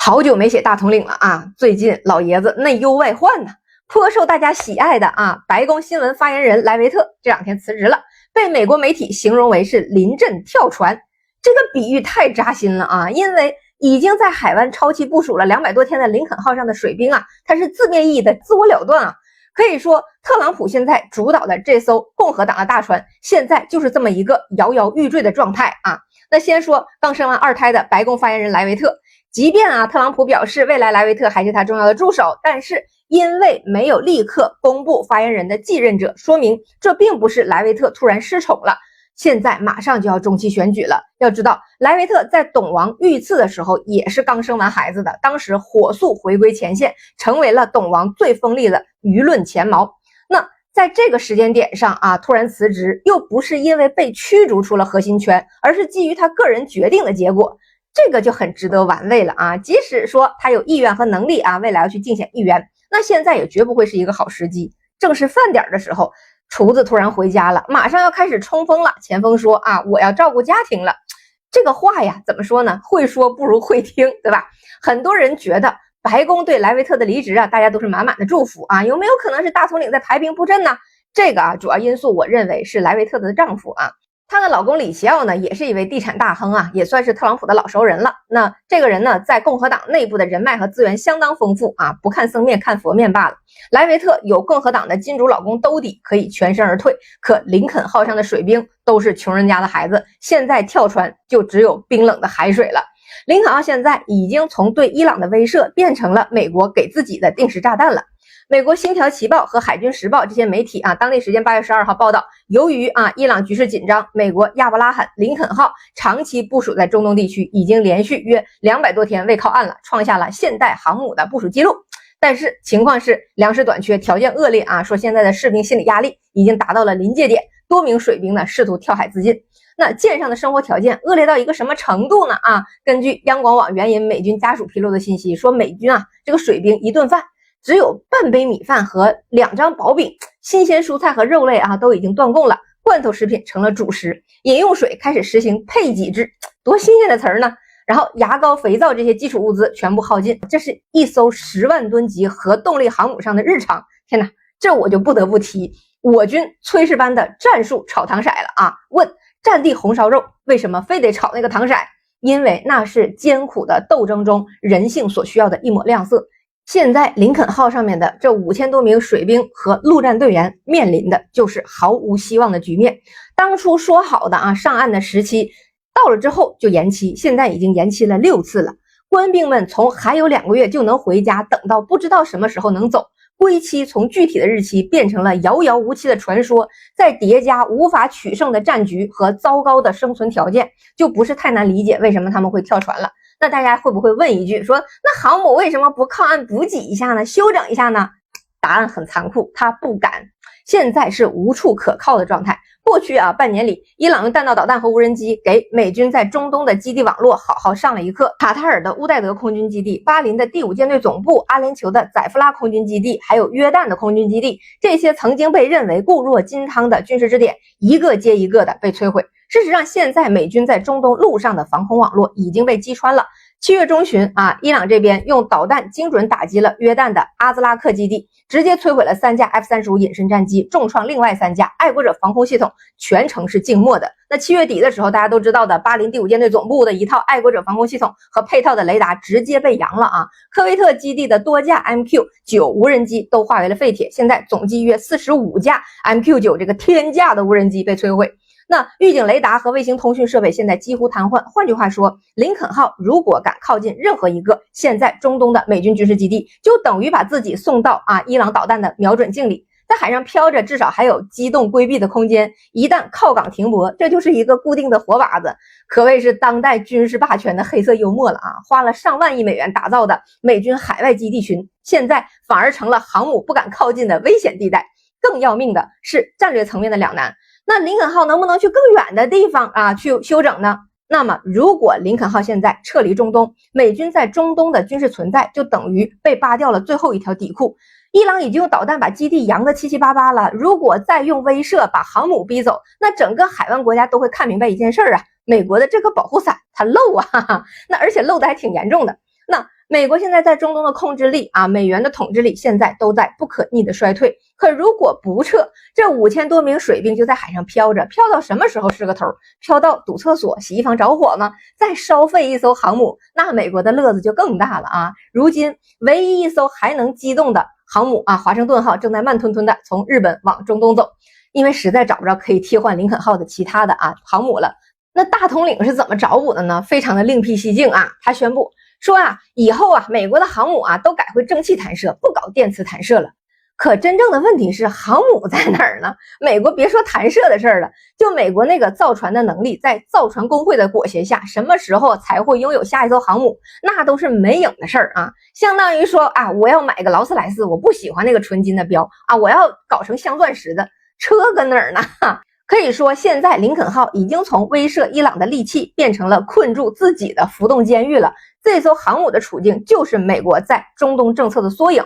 好久没写大统领了啊！最近老爷子内忧外患呢，颇受大家喜爱的白宫新闻发言人莱维特这两天辞职了，被美国媒体形容为是临阵跳船。这个比喻太扎心了啊！因为已经在海湾超期部署了200多天的林肯号上的水兵它是字面意义的自我了断。可以说，特朗普现在主导的这艘共和党的大船，现在就是这么一个摇摇欲坠的状态啊。那先说刚生完2胎的白宫发言人莱维特。即便特朗普表示未来莱维特还是他重要的助手，但是因为没有立刻公布发言人的继任者，说明这并不是莱维特突然失宠了。现在马上就要中期选举了，要知道莱维特在董王遇刺的时候也是刚生完孩子的，当时火速回归前线，成为了董王最锋利的舆论前矛。那在这个时间点上突然辞职，又不是因为被驱逐出了核心圈，而是基于他个人决定的结果。这个就很值得玩味了即使说他有意愿和能力未来要去竞选议员，那现在也绝不会是一个好时机。正是饭点的时候，厨子突然回家了，马上要开始冲锋了。前锋说我要照顾家庭了。这个话呀，怎么说呢？会说不如会听，对吧？很多人觉得白宫对莱维特的离职大家都是满满的祝福有没有可能是大统领在排兵布阵呢？这个主要因素我认为是莱维特的丈夫她的老公李奇奥呢，也是一位地产大亨也算是特朗普的老熟人了。那这个人呢，在共和党内部的人脉和资源相当丰富不看僧面看佛面罢了。莱维特有共和党的金主老公兜底，可以全身而退。可林肯号上的水兵都是穷人家的孩子，现在跳船就只有冰冷的海水了。林肯号现在已经从对伊朗的威慑变成了美国给自己的定时炸弹了。美国《星条旗报》和《海军时报》这些媒体当地时间8月12号报道，由于伊朗局势紧张，美国亚伯拉罕林肯号长期部署在中东地区，已经连续约200多天未靠岸了，创下了现代航母的部署记录。但是情况是粮食短缺，条件恶劣说现在的士兵心理压力已经达到了临界点，多名水兵呢试图跳海自尽。那舰上的生活条件恶劣到一个什么程度呢？根据央广网援引美军家属披露的信息说，美军这个水兵一顿饭只有半杯米饭和2张薄饼，新鲜蔬菜和肉类都已经断供了，罐头食品成了主食，饮用水开始实行配给制，多新鲜的词儿呢！然后牙膏、肥皂这些基础物资全部耗尽，这是一艘10万吨级核动力航母上的日常。天哪，这我就不得不提我军炊事班的战术炒糖色了问战地红烧肉为什么非得炒那个糖色？因为那是艰苦的斗争中人性所需要的一抹亮色。现在林肯号上面的这5000多名水兵和陆战队员面临的就是毫无希望的局面。当初说好的上岸的时期到了之后就延期，现在已经延期了6次了。官兵们从还有2个月就能回家，等到不知道什么时候能走，归期从具体的日期变成了遥遥无期的传说，再叠加无法取胜的战局和糟糕的生存条件，就不是太难理解为什么他们会跳船了。那大家会不会问一句说，那航母为什么不靠岸补给一下呢？休整一下呢？答案很残酷，他不敢。现在是无处可靠的状态。过去半年里，伊朗用弹道导弹和无人机给美军在中东的基地网络好好上了一课。卡塔尔的乌代德空军基地、巴林的第5舰队总部、阿联酋的载夫拉空军基地，还有约旦的空军基地，这些曾经被认为固若金汤的军事支点，一个接一个的被摧毁。事实上，现在美军在中东陆上的防空网络已经被击穿了。7月中旬伊朗这边用导弹精准打击了约旦的阿兹拉克基地，直接摧毁了3架 F-35隐身战机，重创另外3架。爱国者防空系统全程是静默的。那7月底的时候，大家都知道的巴林第5舰队总部的一套爱国者防空系统和配套的雷达直接被扬了科威特基地的多架 MQ-9 无人机都化为了废铁，现在总计约45架 MQ-9 这个天价的无人机被摧毁。那预警雷达和卫星通讯设备现在几乎瘫痪。换句话说，林肯号如果敢靠近任何一个现在中东的美军军事基地，就等于把自己送到伊朗导弹的瞄准镜里。在海上飘着，至少还有机动规避的空间，一旦靠港停泊，这就是一个固定的活靶子，可谓是当代军事霸权的黑色幽默了花了上万亿美元打造的美军海外基地群，现在反而成了航母不敢靠近的危险地带。更要命的是战略层面的两难。那林肯号能不能去更远的地方去休整呢？那么如果林肯号现在撤离中东，美军在中东的军事存在就等于被扒掉了最后一条底裤。伊朗已经用导弹把基地扬得七七八八了，如果再用威慑把航母逼走，那整个海湾国家都会看明白一件事美国的这个保护伞它漏那而且漏的还挺严重的。那美国现在在中东的控制力啊，美元的统治力现在都在不可逆的衰退。可如果不撤，这5000多名水兵就在海上飘着，飘到什么时候是个头？飘到堵厕所、洗衣房着火吗？再烧废一艘航母，那美国的乐子就更大了啊！如今唯一一艘还能机动的航母啊，华盛顿号正在慢吞吞的从日本往中东走，因为实在找不着可以替换林肯号的其他的航母了。那大统领是怎么找补的呢？非常的另辟蹊径啊！他宣布说以后美国的航母都改回蒸汽弹射，不搞电磁弹射了。可真正的问题是航母在哪儿呢？美国别说弹射的事儿了，就美国那个造船的能力，在造船工会的裹挟下，什么时候才会拥有下一艘航母，那都是没影的事儿啊！相当于说我要买个劳斯莱斯，我不喜欢那个纯金的标我要搞成镶钻石的，车搁哪儿呢？可以说现在林肯号已经从威慑伊朗的利器变成了困住自己的浮动监狱了。这艘航母的处境就是美国在中东政策的缩影。